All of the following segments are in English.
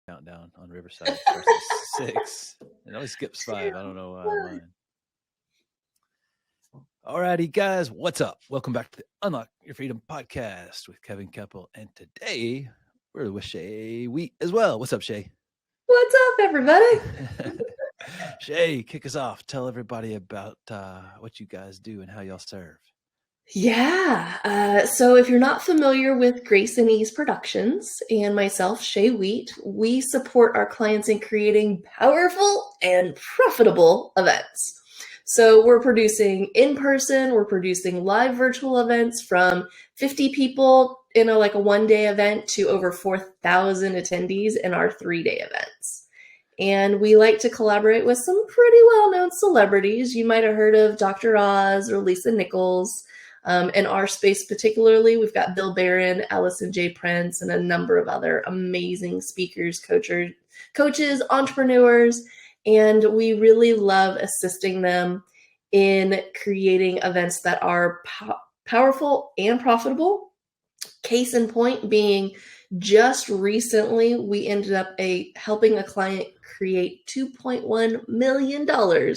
countdown on Riverside. It starts at 6. It always skips 5. I don't know why mine. Alrighty, guys, what's up? Welcome back to the Unlock Your Freedom podcast with Kevin Keppel. And today we're with Shay Wheat as well. What's up, Shay? What's up, everybody? Shay, kick us off. Tell everybody about what you guys do and how y'all serve. Yeah. So if you're not familiar with Grace and Ease Productions and myself, Shay Wheat, we support our clients in creating powerful and profitable events. So we're producing in-person, we're producing live virtual events from 50 people in a one-day event to over 4,000 attendees in our 3-day events. And we like to collaborate with some pretty well-known celebrities. You might have heard of Dr. Oz or Lisa Nichols. In our space particularly, we've got Bill Barron, Allison J. Prince, and a number of other amazing speakers, coaches, entrepreneurs, and we really love assisting them in creating events that are powerful and profitable. Case in point being, just recently, we ended up helping a client create $2.1 million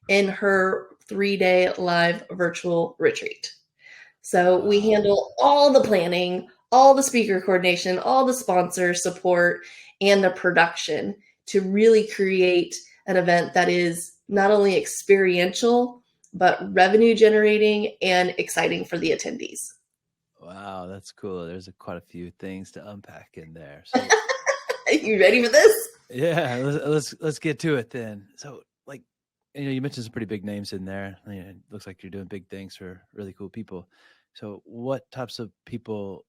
in her 3-day live virtual retreat. So we handle all the planning, all the speaker coordination, all the sponsor support, and the production to really create an event that is not only experiential, but revenue generating and exciting for the attendees. Wow, that's cool. There's quite a few things to unpack in there. So, you ready for this? Yeah, let's get to it then. So, you mentioned some pretty big names in there. It looks like you're doing big things for really cool people. So what types of people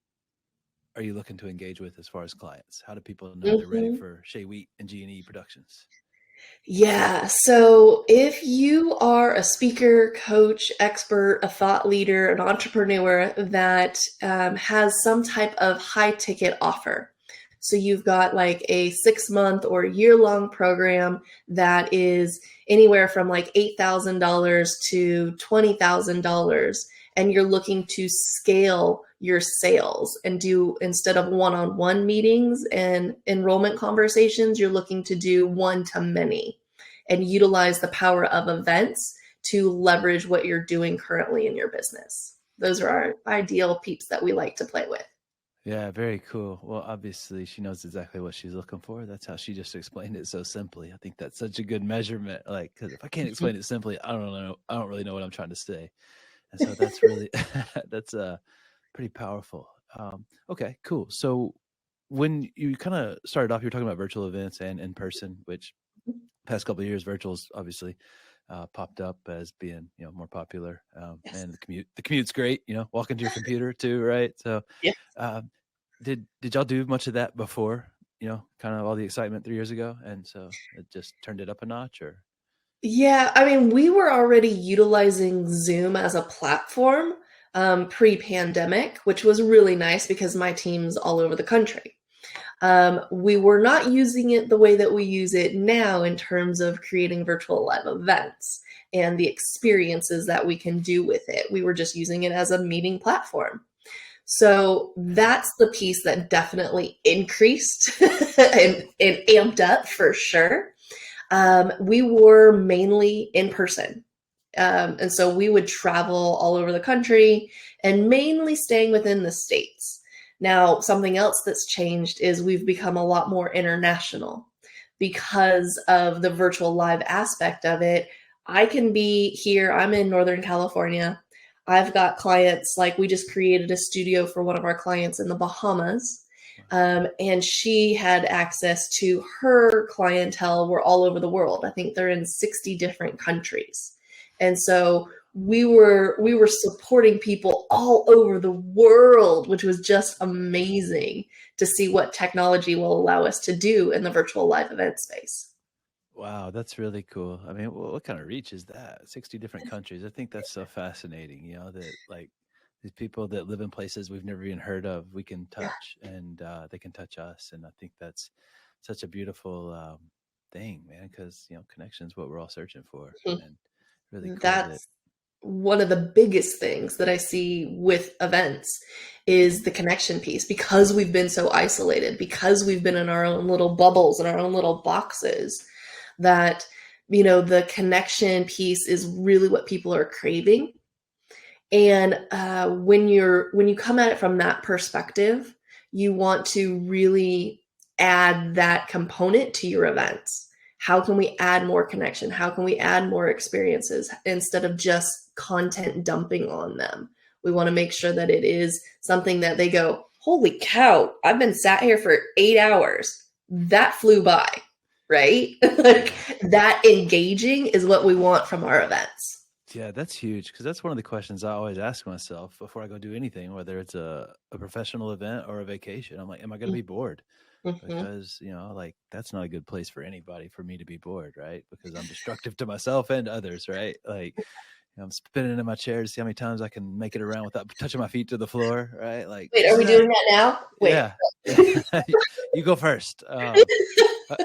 are you looking to engage with as far as clients? How do people know they're ready for Shay Wheat and G&E Productions? Yeah. So if you are a speaker, coach, expert, a thought leader, an entrepreneur that has some type of high ticket offer, so you've got like a 6-month or year-long program that is anywhere from like $8,000 to $20,000, and you're looking to scale your sales and do, instead of one-on-one meetings and enrollment conversations, you're looking to do one-to-many and utilize the power of events to leverage what you're doing currently in your business. Those are our ideal peeps that we like to play with. Yeah, very cool. Well, obviously, she knows exactly what she's looking for. That's how she just explained it so simply. I think that's such a good measurement. Because if I can't explain it simply, I don't really know what I'm trying to say. And so that's really that's pretty powerful. Okay, cool. So when you kind of started off, you were talking about virtual events and in person, which past couple of years, virtual's obviously popped up as being more popular. Yes. And the commute's great. Walking to your computer too, right? So yeah. Did y'all do much of that before? Kind of all the excitement 3 years ago, and so it just turned it up a notch, or? Yeah, I mean, we were already utilizing Zoom as a platform pre-pandemic, which was really nice because my team's all over the country. We were not using it the way that we use it now in terms of creating virtual live events and the experiences that we can do with it. We were just using it as a meeting platform. So that's the piece that definitely increased and amped up for sure. We were mainly in person. And so we would travel all over the country and mainly staying within the States. Now, something else that's changed is we've become a lot more international because of the virtual live aspect of it. I can be here. I'm in Northern California. I've got clients, like we just created a studio for one of our clients in the Bahamas. And she had access to her clientele were all over the world. I think they're in 60 different countries. And so we were supporting people all over the world, which was just amazing to see what technology will allow us to do in the virtual live event space. Wow, that's really cool. I mean, what kind of reach is that? 60 different countries. I think that's so fascinating, that these people that live in places we've never even heard of, we can touch and they can touch us. And I think that's such a beautiful thing, man, because, connection is what we're all searching for. And really cool. one of the biggest things that I see with events is the connection piece, because we've been so isolated, because we've been in our own little bubbles and our own little boxes, that, the connection piece is really what people are craving. And when you come at it from that perspective, you want to really add that component to your events. How can we add more connection? How can we add more experiences instead of just content dumping on them? We want to make sure that it is something that they go, holy cow, I've been sat here for 8 hours. That flew by, right? Like, that engaging is what we want from our events. Yeah, that's huge, because that's one of the questions I always ask myself before I go do anything, whether it's a professional event or a vacation. I'm like, am I going to be bored? Mm-hmm. Because, like, that's not a good place for anybody for me to be bored, right? Because I'm destructive to myself and others, right? Like, I'm spinning in my chair to see how many times I can make it around without touching my feet to the floor, right? Like, Wait, are we doing that now? Wait. yeah. You go first.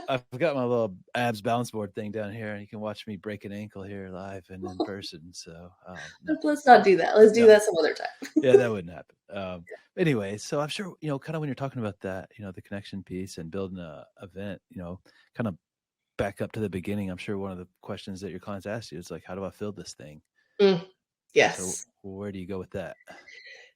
I've got my little abs balance board thing down here, and you can watch me break an ankle here live and in person. So no. Let's not do that. Let's do that some other time. Yeah, that wouldn't happen. Anyway, so I'm sure, kind of when you're talking about that, the connection piece and building a event, kind of back up to the beginning, I'm sure one of the questions that your clients ask you is like, how do I fill this thing? Yes. So where do you go with that?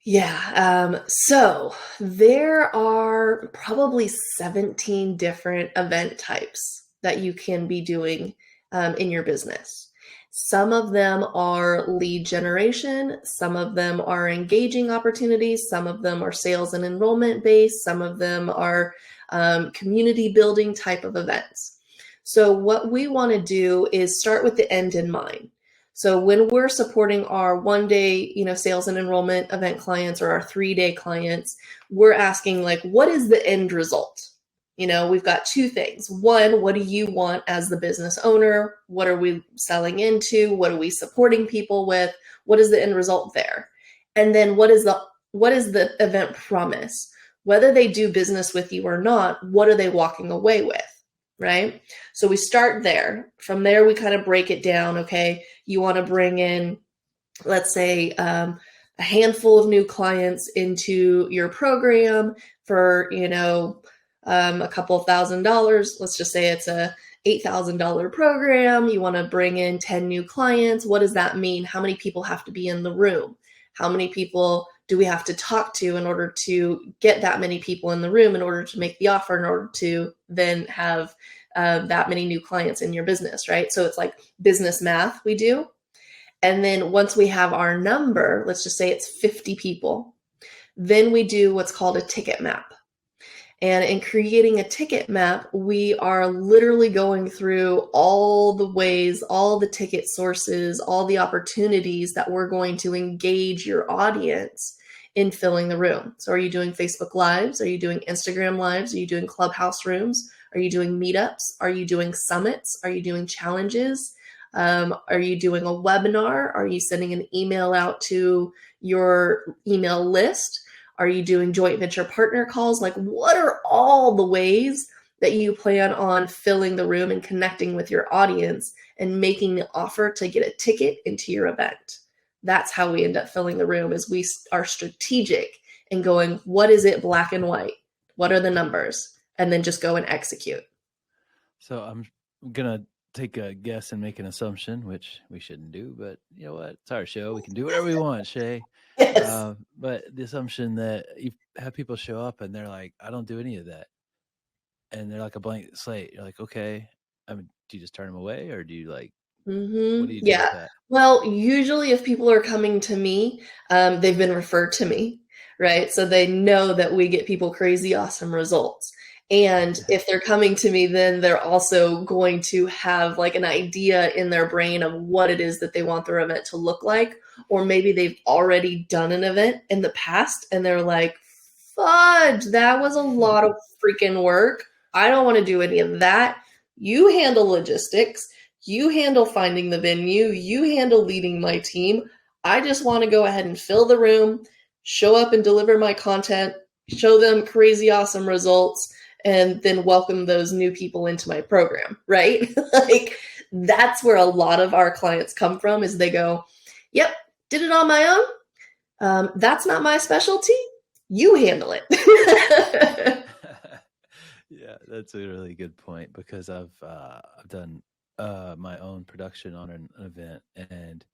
Yeah. So there are probably 17 different event types that you can be doing in your business. Some of them are lead generation. Some of them are engaging opportunities. Some of them are sales and enrollment based. Some of them are community building type of events. So what we want to do is start with the end in mind. So when we're supporting our 1-day, sales and enrollment event clients, or our 3-day clients, we're asking, like, what is the end result? We've got two things. One, what do you want as the business owner? What are we selling into? What are we supporting people with? What is the end result there? And then what is the event promise? Whether they do business with you or not, what are they walking away with? Right? So we start there. From there, we kind of break it down. Okay, you want to bring in, let's say, a handful of new clients into your program for, a couple of $1,000s. Let's just say it's a $8,000 program. You want to bring in 10 new clients. What does that mean? How many people have to be in the room? How many people do we have to talk to in order to get that many people in the room, in order to make the offer, in order to then have that many new clients in your business, right? So it's like business math we do. And then once we have our number, let's just say it's 50 people, then we do what's called a ticket map. And in creating a ticket map, we are literally going through all the ways, all the ticket sources, all the opportunities that we're going to engage your audience in filling the room. So are you doing Facebook Lives? Are you doing Instagram Lives? Are you doing Clubhouse rooms? Are you doing meetups? Are you doing summits? Are you doing challenges? Are you doing a webinar? Are you sending an email out to your email list? Are you doing joint venture partner calls? Like, what are all the ways that you plan on filling the room and connecting with your audience and making the offer to get a ticket into your event? That's how we end up filling the room, is we are strategic and going, what is it, black and white? What are the numbers? And then just go and execute. So I'm going to take a guess and make an assumption, which we shouldn't do, but you know what? It's our show. We can do whatever we want, Shay. Yes. But the assumption that you have people show up and they're like, I don't do any of that. And they're like a blank slate. You're like, okay. I mean, do you just turn them away, or do you what do you do with that? Well, usually if people are coming to me, they've been referred to me, right? So they know that we get people crazy awesome results. And if they're coming to me, then they're also going to have like an idea in their brain of what it is that they want their event to look like. Or maybe they've already done an event in the past and they're like, fudge, that was a lot of freaking work. I don't want to do any of that. You handle logistics. You handle finding the venue. You handle leading my team. I just want to go ahead and fill the room, show up and deliver my content, show them crazy awesome results, and then welcome those new people into my program, right? Like, that's where a lot of our clients come from, is they go, Yep, did it on my own. That's not my specialty. You handle it. Yeah, that's a really good point because I've done my own production on an event, and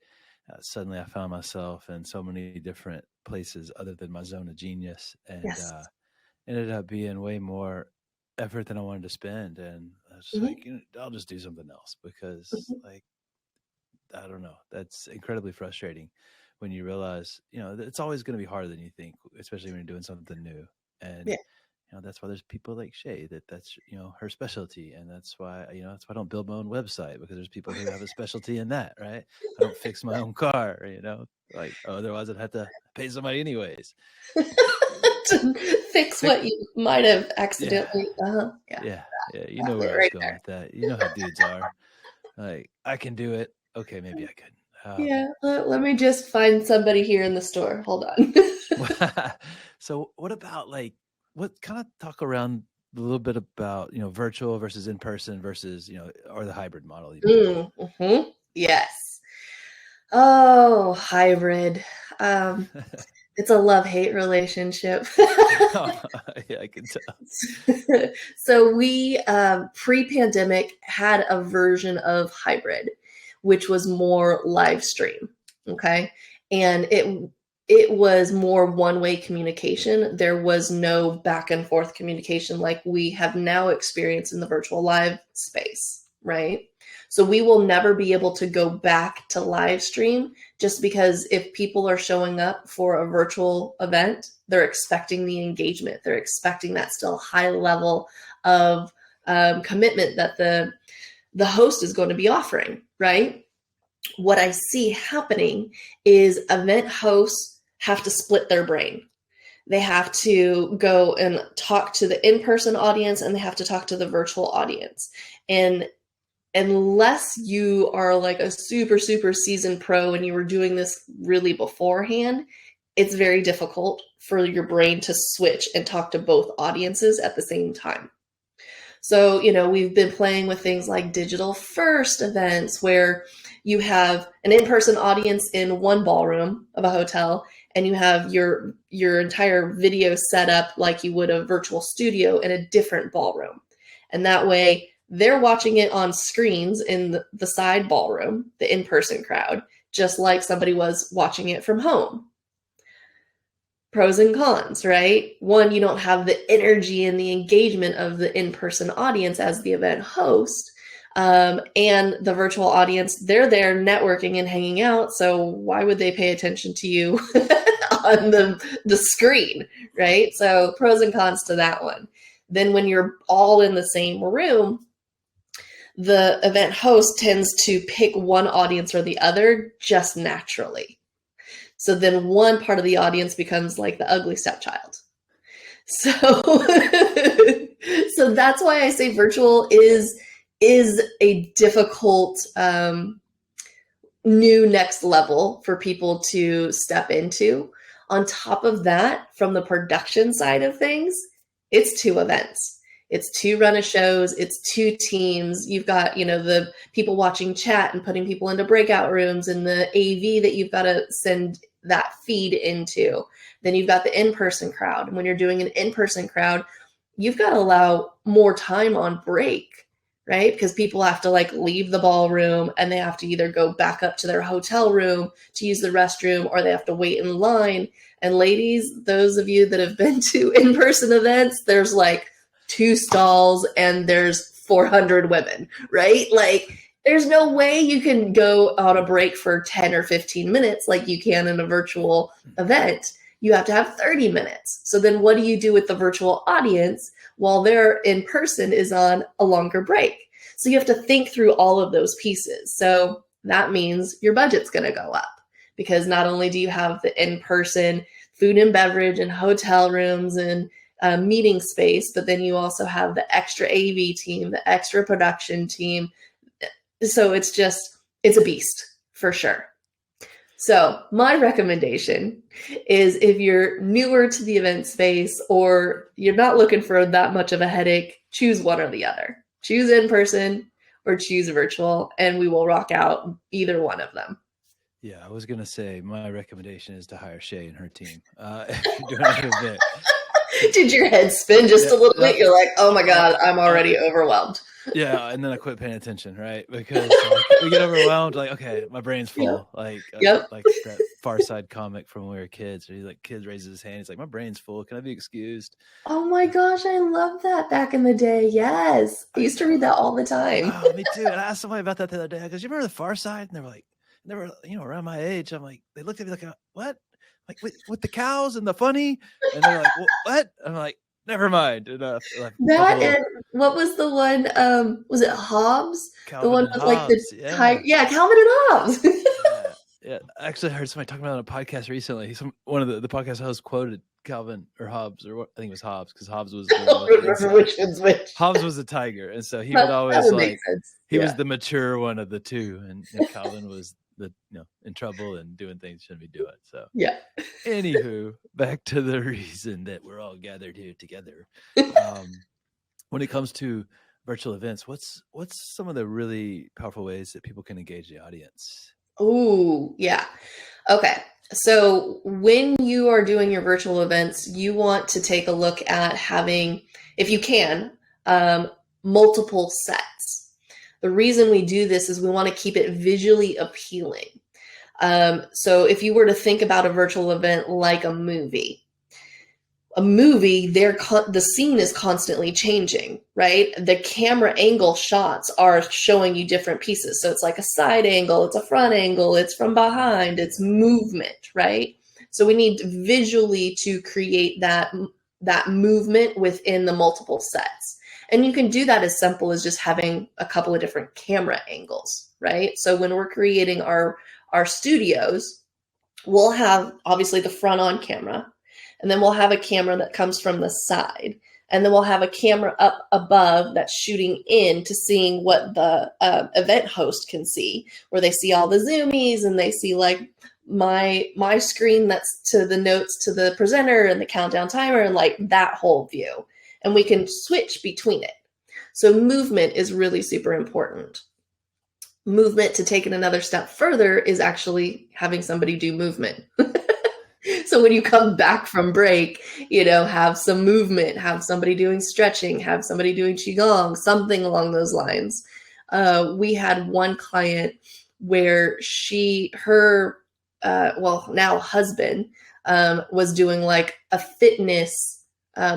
suddenly I found myself in so many different places other than my zone of genius, and Yes. ended up being way more effort than I wanted to spend. And I was just Mhm, like, I'll just do something else because, mhm. like, I don't know, that's incredibly frustrating when you realize, it's always going to be harder than you think, especially when you're doing something new. And Yeah. that's why there's people like Shay that's her specialty, and that's why that's why I don't build my own website, because there's people who have a specialty in that, right? I don't fix my own car, like otherwise I'd have to pay somebody anyways. To fix Fix, what you might have yeah, accidentally. Yeah, yeah, yeah. You got know it where I was right going there. with that. You know how dudes are. Like, I can do it. Okay, maybe I couldn't. Yeah, let me just find somebody here in the store. Hold on. So what about, like, what kind of talk around a little bit about, virtual versus in person versus, or the hybrid model even? Yes. Oh, hybrid. Um, it's a love-hate relationship. Yeah, I can tell. So we pre-pandemic had a version of hybrid, which was more live stream. Okay. And it was more one-way communication. There was no back and forth communication like we have now experienced in the virtual live space, right? So we will never be able to go back to live stream, just because if people are showing up for a virtual event, they're expecting the engagement. They're expecting that still high level of commitment that the host is going to be offering, right? What I see happening is event hosts have to split their brain. They have to go and talk to the in-person audience, and they have to talk to the virtual audience. And unless you are like a super, super seasoned pro and you were doing this really beforehand, it's very difficult for your brain to switch and talk to both audiences at the same time. So, we've been playing with things like digital first events where you have an in-person audience in one ballroom of a hotel, and you have your entire video set up like you would a virtual studio in a different ballroom. And that way they're watching it on screens in the side ballroom, the in-person crowd, just like somebody was watching it from home. Pros and cons, right? One, you don't have the energy and the engagement of the in-person audience as the event host. And the virtual audience, they're there networking and hanging out. So why would they pay attention to you on the screen, right? So pros and cons to that one. Then when you're all in the same room, the event host tends to pick one audience or the other just naturally. So then one part of the audience becomes like the ugly stepchild. So so that's why I say virtual is a difficult new next level for people to step into. On top of that, from the production side of things, it's two events. It's two run of shows, it's two teams. You've got, the people watching chat and putting people into breakout rooms, and the AV that you've got to send that feed into. Then you've got the in-person crowd. And when you're doing an in-person crowd, you've got to allow more time on break, right? Because people have to like leave the ballroom, and they have to either go back up to their hotel room to use the restroom, or they have to wait in line. And ladies, those of you that have been to in-person events, there's like 2 stalls and there's 400 women, right? Like there's no way you can go on a break for 10 or 15 minutes like you can in a virtual event. You have to have 30 minutes. So then what do you do with the virtual audience while their in person is on a longer break? So you have to think through all of those pieces. So that means your budget's going to go up, because not only do you have the in person food and beverage and hotel rooms and meeting space, but then you also have the extra AV team, the extra production team. So it's a beast for sure. So my recommendation is, if you're newer to the event space or you're not looking for that much of a headache, choose one or the other. Choose in person or choose virtual, and we will rock out either one of them. Yeah, I was gonna say my recommendation is to hire Shay and her team. If you're doing an event, Did your head spin just yeah, a little no, bit? You're like, oh my no, God, I'm already overwhelmed. yeah, and then I quit paying attention, right? Because like we get overwhelmed, like okay, my brain's Yep. full, Yep. like that Far Side comic from when we were kids. Where he's like, kid raises his hand, he's like, my brain's full. Can I be excused? Oh my gosh, I love that back in the day. Yes. I I used to read that know. all the time. Oh, me too. And I asked somebody about that the other day. Because you remember the Far Side, and they were like, they were around my age. I'm like, they looked at me like, what? Like with the cows and the funny, and they're like, what? I'm like, never mind. And, like a That couple of and what was the one? Was it Hobbs? The Calvin one and with like the Hobbes. tiger? Yeah. Yeah, Calvin and Hobbs. Yeah, yeah. I actually heard somebody talking about it on a podcast recently. One of the podcast hosts quoted Calvin or Hobbes, or what I think it was Hobbes, because Hobbes was I don't remember which one's which. Hobbes was a tiger, and so he would That always would make like sense. he was Yeah. the mature one of the two, and Calvin was the in trouble and doing things he shouldn't be doing. So Yeah. anywho, back to the reason that we're all gathered here together. When it comes to virtual events, what's some of the really powerful ways that people can engage the audience? Oh, yeah. Okay. So when you are doing your virtual events, you want to take a look at having, if you can, multiple sets. The reason we do this is we want to keep it visually appealing. So if you were to think about a virtual event like a movie, the scene is constantly changing, right? The camera angle shots are showing you different pieces. So it's like a side angle, it's a front angle, it's from behind, it's movement, right? So we need visually to create that movement within the multiple sets. And you can do that as simple as just having a couple of different camera angles, right? So when we're creating our studios, we'll have obviously the front on camera, and then we'll have a camera that comes from the side. And then we'll have a camera up above that's shooting in to seeing what the event host can see, where they see all the zoomies and they see like my screen that's to the notes to the presenter and the countdown timer and like that whole view. And we can switch between it. So movement is really super important. Movement, to take it another step further, is actually having somebody do movement. So when you come back from break, have some movement, have somebody doing stretching, have somebody doing Qigong, something along those lines. We had one client where her now husband, was doing like a fitness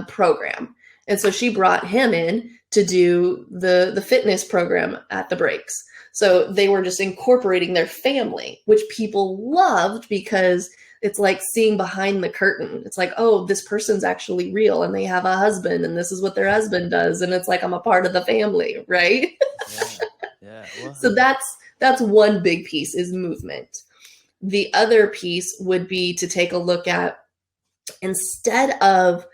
program. And so she brought him in to do the fitness program at the breaks. So they were just incorporating their family, which people loved because it's like seeing behind the curtain. It's like, oh, this person's actually real and they have a husband and this is what their husband does. And it's like, I'm a part of the family, right? Yeah. Well, So that's one big piece, is movement. The other piece would be to take a look at, instead of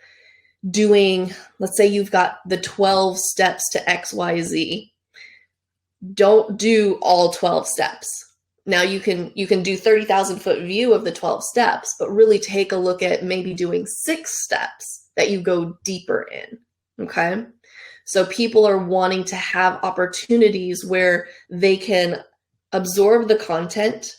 doing, let's say you've got the 12 steps to XYZ, don't do all 12 steps. Now you can do 30,000 foot view of the 12 steps, but really take a look at maybe doing 6 steps that you go deeper in. Okay. So people are wanting to have opportunities where they can absorb the content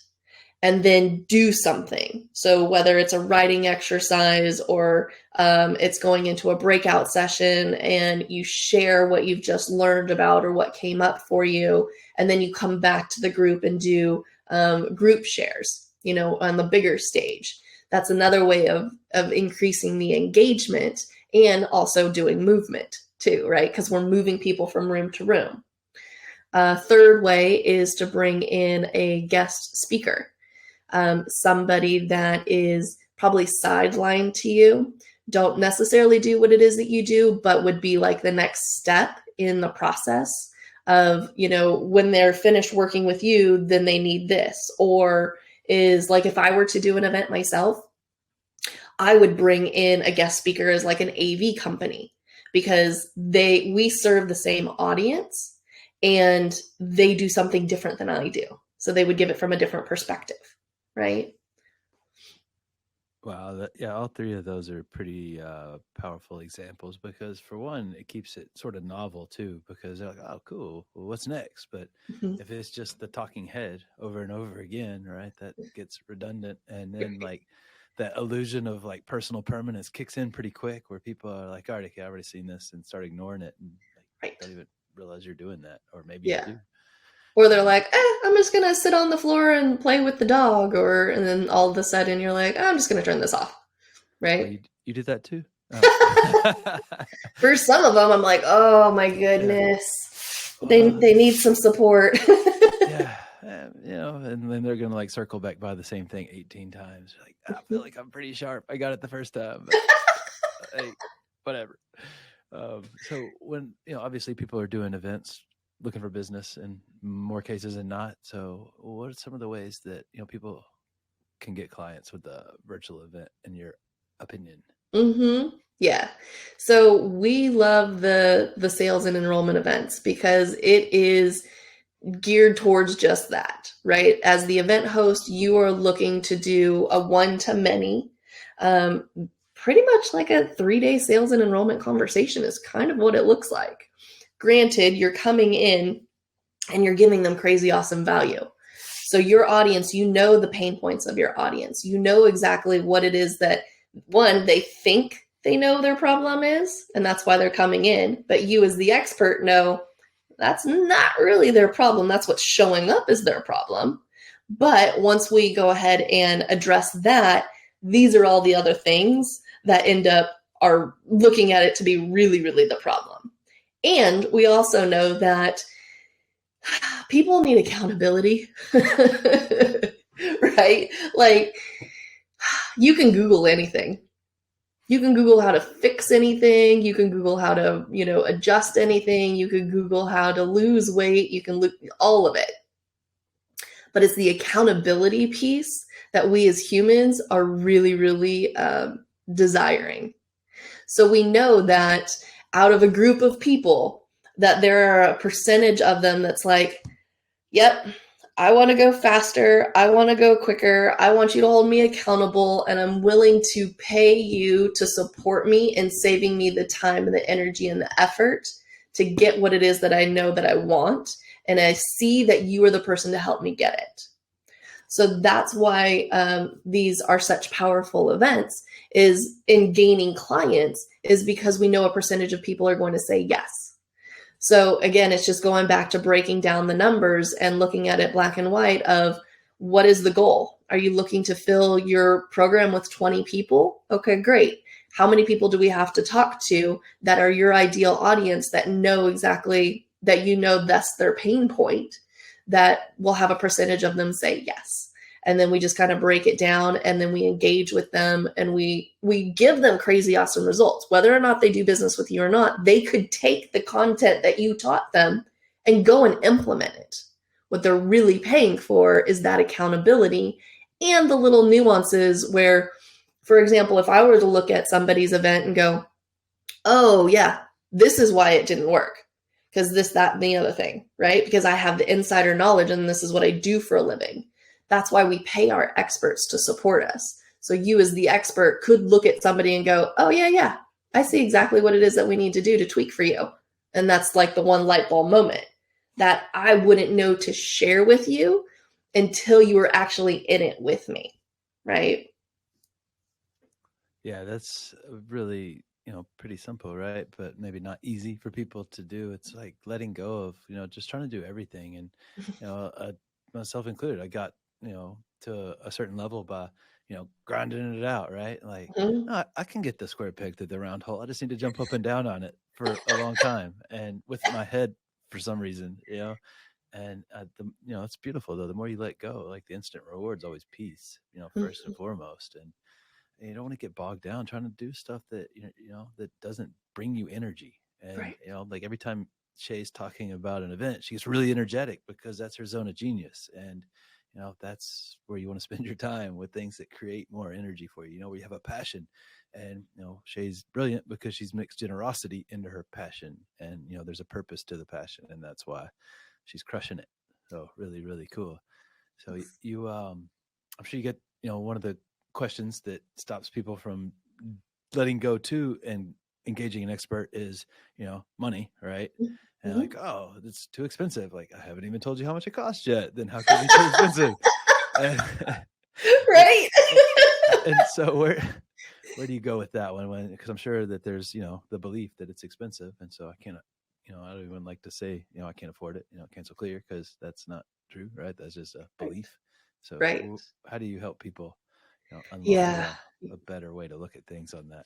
and then do something. So whether it's a writing exercise or it's going into a breakout session and you share what you've just learned about or what came up for you, and then you come back to the group and do group shares, on the bigger stage. That's another way of increasing the engagement and also doing movement too, right? Because we're moving people from room to room. Third way is to bring in a guest speaker. Somebody that is probably sidelined to you, don't necessarily do what it is that you do, but would be like the next step in the process of, when they're finished working with you, then they need this. Or is like, if I were to do an event myself, I would bring in a guest speaker as like an AV company, because we serve the same audience and they do something different than I do. So they would give it from a different perspective. Right? Wow, yeah, all three of those are pretty powerful examples because, for one, it keeps it sort of novel too. Because they're like, "Oh, cool. Well, what's next?" But Mhm. if it's just the talking head over and over again, right, that gets redundant. And then like that illusion of like personal permanence kicks in pretty quick, where people are like, "All right, okay, I've already seen this," and start ignoring it, and like Right. don't even realize you're doing that, or maybe you Yeah. do. Or they're Um, like, I'm just gonna sit on the floor and play with the dog, or and then all of a sudden you're like, I'm just gonna turn this off, oh, right? you did that too? Oh, For some of them, I'm like, oh my yeah. goodness, Well, they need some support. yeah, and then they're gonna like circle back by the same thing 18 times. Like, I feel like I'm pretty sharp. I got it the first time, but hey, whatever. So when obviously people are doing events, looking for business in more cases than not. So what are some of the ways that people can get clients with a virtual event, in your opinion? Mm-hmm. Yeah. So we love the sales and enrollment events because it is geared towards just that, right? As the event host, you are looking to do a one to many, um, pretty much like a 3 day sales and enrollment conversation is kind of what it looks like. Granted, you're coming in and you're giving them crazy awesome value. So your audience, you know the pain points of your audience. You know exactly what it is that one, they think they know their problem is, and that's why they're coming in. But you as the expert know that's not really their problem. That's what's showing up as their problem. But once we go ahead and address that, these are all the other things that end up are looking at it to be really, really the problem. And we also know that people need accountability, right? Like you can Google anything. You can Google how to fix anything. You can Google how to, adjust anything. You can Google how to lose weight. You can look all of it. But it's the accountability piece that we as humans are really, really desiring. So we know that out of a group of people, that there are a percentage of them that's like, yep, I want to go faster. I want to go quicker. I want you to hold me accountable. And I'm willing to pay you to support me in saving me the time and the energy and the effort to get what it is that I know that I want. And I see that you are the person to help me get it. So that's why these are such powerful events is in gaining clients is because we know a percentage of people are going to say yes. So again, it's just going back to breaking down the numbers and looking at it black and white of what is the goal? Are you looking to fill your program with 20 people? Okay, great. How many people do we have to talk to that are your ideal audience that know exactly that that's their pain point that will have a percentage of them say yes? And then we just kind of break it down and then we engage with them and we give them crazy awesome results. Whether or not they do business with you or not, they could take the content that you taught them and go and implement it. What they're really paying for is that accountability and the little nuances where, for example, if I were to look at somebody's event and go, oh yeah, this is why it didn't work, because this, that, and the other thing, right? Because I have the insider knowledge and this is what I do for a living. That's why we pay our experts to support us. So you as the expert could look at somebody and go, oh yeah, yeah, I see exactly what it is that we need to do to tweak for you. And that's like the one light bulb moment that I wouldn't know to share with you until you were actually in it with me, right? Yeah, that's really, pretty simple, right? But maybe not easy for people to do. It's like letting go of, just trying to do everything. And, myself included, I got, to a certain level by, grinding it out, right? Like, Mhm. no, I can get the square peg to the round hole. I just need to jump up and down on it for a long time. And with my head, for some reason, and it's beautiful though. The more you let go, like the instant reward's always peace, first and foremost. And you don't want to get bogged down trying to do stuff that that doesn't bring you energy. And Right. like every time Shay's talking about an event, she's really energetic because that's her zone of genius. And that's where you want to spend your time, with things that create more energy for you, where you have a passion. And Shay's brilliant because she's mixed generosity into her passion. And there's a purpose to the passion, and that's why she's crushing it. So really, really cool. So you I'm sure you get one of the questions that stops people from letting go to and engaging an expert is, money, right? And Mhm. like, oh, it's too expensive. Like, I haven't even told you how much it costs yet. Then how could it be too expensive? And, and, Right. and so where do you go with that one? Because I'm sure that there's, the belief that it's expensive. And so I can't, I don't even like to say, I can't afford it, cancel clear, because that's not true, right? That's just a Right. belief. So Right. how do you help people, unlock Yeah. a better way to look at things on that?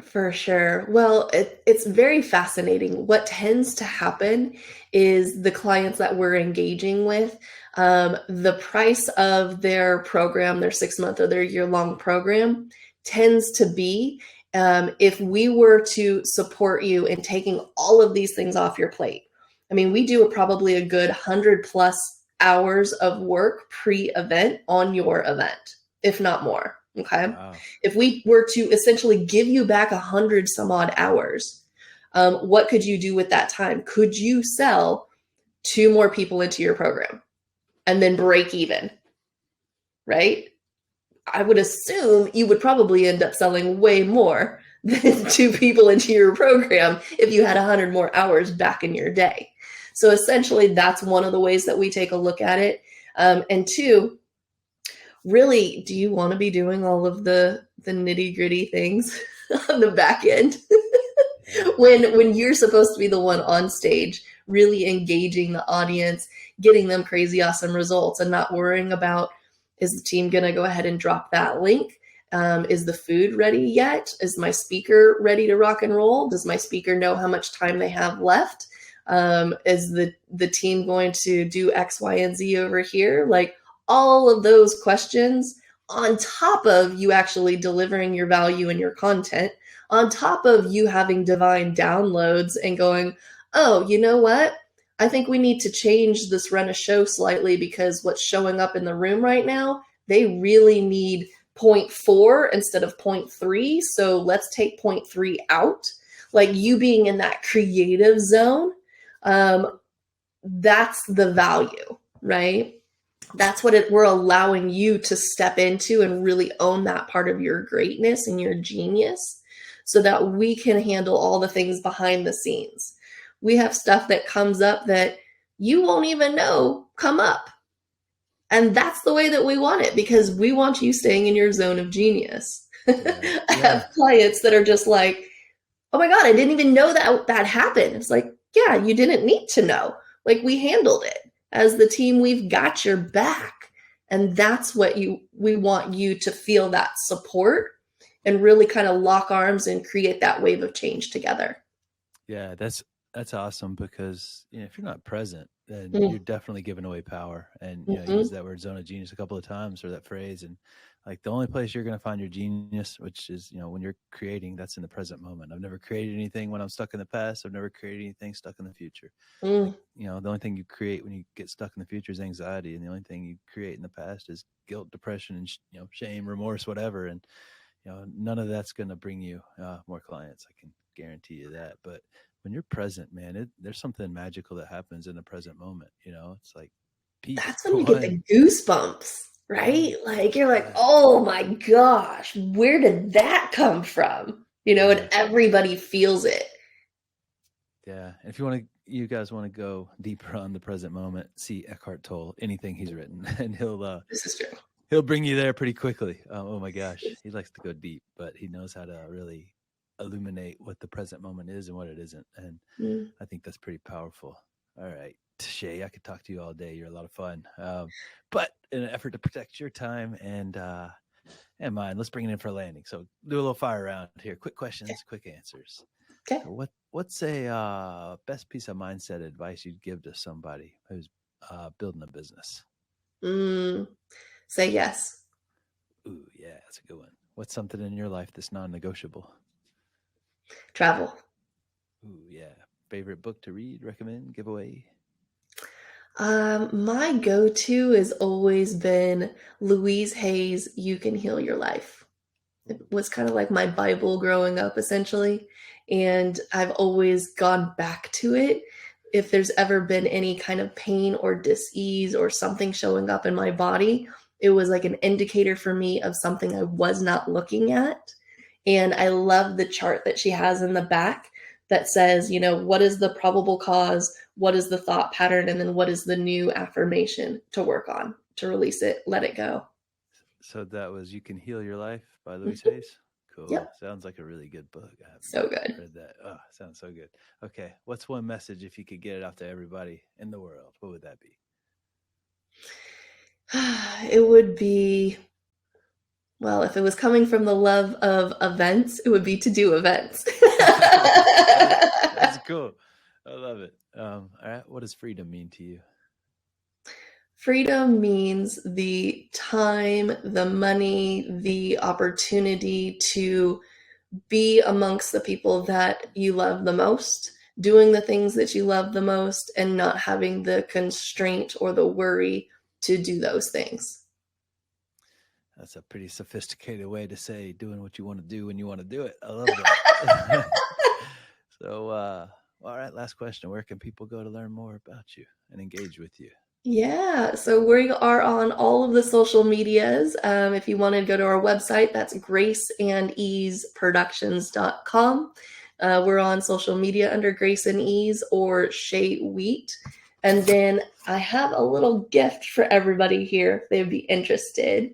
For sure. Well, it's very fascinating. What tends to happen is the clients that we're engaging with, the price of their program, their 6 month or their year-long program, tends to be, if we were to support you in taking all of these things off your plate. I mean, we do probably a good 100+ hours of work pre-event on your event, if not more. Okay. Wow. If we were to essentially give you back 100 some odd hours, what could you do with that time? Could you sell 2 more people into your program and then break even? Right? I would assume you would probably end up selling way more than 2 people into your program if you had 100 more hours back in your day. So essentially, that's one of the ways that we take a look at it. And two, really, do you want to be doing all of the nitty gritty things on the back end Yeah. when you're supposed to be the one on stage, really engaging the audience, getting them crazy awesome results, and not worrying about, is the team going to go ahead and drop that link? Is the food ready yet? Is my speaker ready to rock and roll? Does my speaker know how much time they have left? Is the team going to do X, Y, and Z over here? Like, all of those questions, on top of you actually delivering your value and your content, on top of you having divine downloads and going, oh, you know what? I think we need to change this run of show slightly because what's showing up in the room right now, they really need point 4 instead of point 3. So let's take point 3 out. Like, you being in that creative zone, that's the value, right? That's what we're allowing you to step into and really own that part of your greatness and your genius so that we can handle all the things behind the scenes. We have stuff that comes up that you won't even know come up. And that's the way that we want it, because we want you staying in your zone of genius. Right. I Yeah. have clients that are just like, oh my God, I didn't even know that happened. It's like, yeah, you didn't need to know. Like, we handled it. As the team, we've got your back. And that's what we want you to feel, that support, and really kind of lock arms and create that wave of change together. Yeah, that's awesome, because if you're not present, then Mm-hmm. you're definitely giving away power. And I Mm-hmm. use that word zone of genius a couple of times, or that phrase. And like, the only place you're going to find your genius, which is when you're creating, that's in the present moment. I've never created anything when I'm stuck in the past. I've never created anything stuck in the future. Like, Mm. the only thing you create when you get stuck in the future is anxiety, and the only thing you create in the past is guilt, depression, and shame, remorse, whatever. And none of that's going to bring you more clients. I can guarantee you that. But when you're present, man, there's something magical that happens in the present moment. It's like peace. That's when you get One, the goosebumps, right? right? Like, you're like, Yeah, oh my gosh, where did that come from? And yeah, everybody feels it. yeah. And if you guys want to go deeper on the present moment, see Eckhart Tolle, anything he's written, and This is true. he'll bring you there pretty quickly. Oh my gosh, he likes to go deep, but he knows how to really illuminate what the present moment is and what it isn't. And Mm. I think that's pretty powerful. All right, Shay, I could talk to you all day. You're a lot of fun. But in an effort to protect your time and mine, let's bring it in for a landing. So do a little fire round here. Quick questions, quick answers. Okay. So what's a best piece of mindset advice you'd give to somebody who's building a business? Say yes. Ooh, yeah, that's a good one. What's something in your life that's non-negotiable? Travel. Ooh, yeah. Favorite book to read, recommend, give away? My go-to has always been Louise Hay's You Can Heal Your Life. It was kind of like my Bible growing up, essentially. And I've always gone back to it. If there's ever been any kind of pain or dis-ease or something showing up in my body, It was like an indicator for me of something I was not looking at. And I love the chart that she has in the back that says, what is the probable cause? What is the thought pattern? And then what is the new affirmation to work on, to release it, let it go. So that was You Can Heal Your Life by Louise Hayes. Cool. Yep. Sounds like a really good book. I haven't So good. read that. Oh, sounds so good. Okay. What's one message, if you could get it out to everybody in the world, what would that be? It would be, well, if it was coming from the love of events, it would be to do events. That's cool. I love it. All right. What does freedom mean to you? Freedom means the time, the money, the opportunity to be amongst the people that you love the most, doing the things that you love the most, and not having the constraint or the worry to do those things. That's a pretty sophisticated way to say doing what you want to do when you want to do it. I love that. So, all right, last question. Where can people go to learn more about you and engage with you? Yeah, so we are on all of the social medias. If you want to go to our website, that's graceandeaseproductions.com. We're on social media under Grace and Ease or Shay Wheat. And then I have a little gift for everybody here if they would be interested.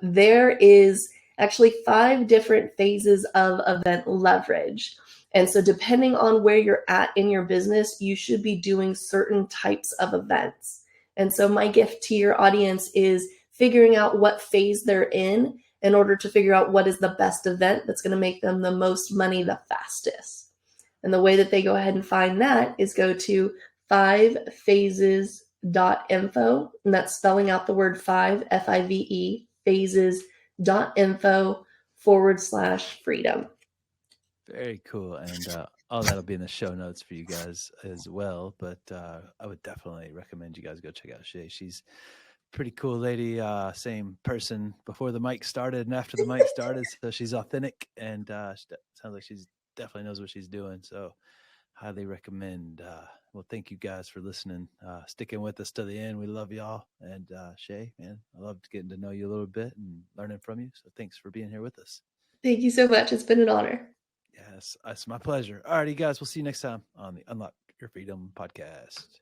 There is actually 5 different phases of event leverage. And so depending on where you're at in your business, you should be doing certain types of events. And so my gift to your audience is figuring out what phase they're in order to figure out what is the best event that's going to make them the most money the fastest. And the way that they go ahead and find that is go to 5phases.info, and that's spelling out the word 5, F-I-V-E, phases.info/freedom. Very cool. And all that'll be in the show notes for you guys as well. But I would definitely recommend you guys go check out Shay. She's a pretty cool lady. Same person before the mic started and after the mic started. So she's authentic, and sounds like she's definitely knows what she's doing. So highly recommend. Well, thank you guys for listening, sticking with us to the end. We love y'all. And Shay, man, I loved getting to know you a little bit and learning from you. So thanks for being here with us. Thank you so much. It's been an honor. Yes, it's my pleasure. All righty, guys. We'll see you next time on the Unlock Your Freedom podcast.